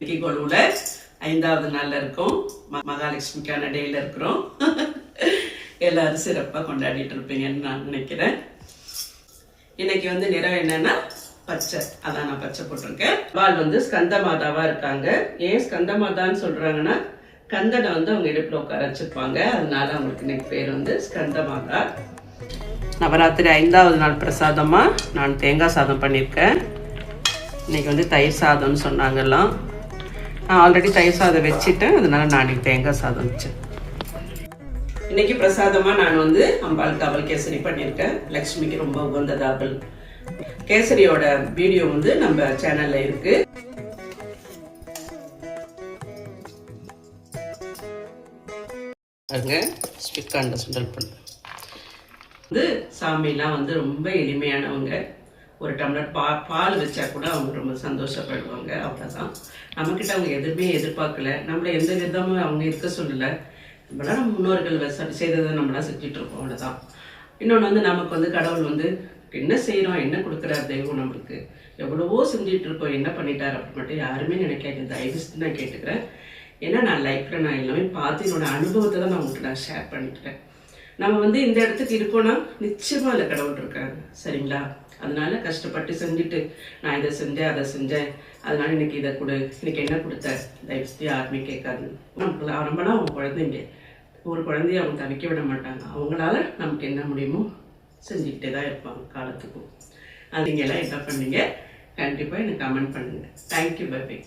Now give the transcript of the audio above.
இன்னைக்கு கொலுவுல 5வது நாள்ல இருக்கோம். மகாலட்சுமிக்கான டேல இருக்கிறோம். எல்லாரும் சிறப்பா கொண்டாடிட்டு இருப்பீங்கன்னு நான் நினைக்கிறேன். இன்னைக்கு வந்து நிறம் என்னன்னா பச்சை. அதான் நான் பச்சை போட்டிருக்கேன். அம்பாள் வந்து ஸ்கந்த மாதாவா இருக்காங்க. ஏன் ஸ்கந்த மாதான்னு சொல்றாங்கன்னா கந்தனை வந்து அவங்க இடுப்புல உட்கார வச்சிருப்பாங்க. அதனால அவங்களுக்கு இன்னைக்கு பேர் வந்து ஸ்கந்த மாதா. நவராத்திரி 5வது நாள் பிரசாதமா நான் தேங்காய் சாதம் பண்ணியிருக்கேன். இன்னைக்கு வந்து தயிர் சாதம்னு சொன்னாங்கலாம். நான் ஆல்ரெடி தயிர் சாதம் வச்சுட்டேன். அதனால நான் இன்னைக்கு தேங்காய் சாதம் வச்சேன். இன்னைக்கு பிரசாதமா நான் வந்து அம்பாளுக்கு அவல் கேசரி பண்ணியிருக்கேன். லக்ஷ்மிக்கு ரொம்ப உகந்தது அவல். கேசரியோட வீடியோ வந்து நம்ம சேனல்ல இருக்கு. ஸ்வீட்கார்ன்ல சுண்டல் பண்ண வந்து சாமிலாம் வந்து ரொம்ப எளிமையானவங்க. ஒரு டம்ளர் பால் வச்சா கூட அவங்க ரொம்ப சந்தோஷப்படுவாங்க. அவ்வளோதான். நம்மக்கிட்ட அவங்க எதுவுமே எதிர்பார்க்கல. நம்மளை எந்த விதமும் அவங்க இருக்க சொல்லலை. நம்மளாம் நம்ம முன்னோர்கள் செய்ததை நம்மளாம் செஞ்சுட்டு இருக்கோம். அவ்வளோதான். இன்னொன்று வந்து நமக்கு வந்து கடவுள் வந்து என்ன செய்கிறோம், என்ன கொடுக்குறாரு தெய்வம் நம்மளுக்கு, எவ்வளவோ செஞ்சுட்டு இருக்கோம், என்ன பண்ணிட்டார் அப்படி மட்டும் யாருமே நினைக்காது. தயவு செஞ்சு நான் கேட்டுக்கிறேன். ஏன்னா நான் லைஃப்பில் நான் எல்லாமே பார்த்து என்னோட அனுபவத்தை தான் நான் உங்களுக்கு நான் ஷேர் பண்ணிக்கிறேன். நம்ம வந்து இந்த இடத்துக்கு இருக்கோம்னா நிச்சயமாக அதில் கடவுள் இருக்காங்க. சரிங்களா? அதனால கஷ்டப்பட்டு செஞ்சுட்டு நான் இதை செஞ்சேன் அதை செஞ்சேன் அதனால இன்னைக்கு இதை கொடு, இன்னைக்கு என்ன கொடுத்த, தயவுசெய்து யாருமே கேட்காது. நமக்கு ஆரம்பம்னா அவங்க குழந்தைங்க, ஒரு குழந்தைய அவங்க தவிக்க விட மாட்டாங்க. அவங்களால நமக்கு என்ன முடியுமோ செஞ்சுக்கிட்டே தான் இருப்பாங்க காலத்துக்கும். அது நீங்க எல்லாம் என்ன பண்ணீங்க கண்டிப்பாக எனக்கு கமெண்ட் பண்ணுங்க. தேங்க்யூ. Bye by.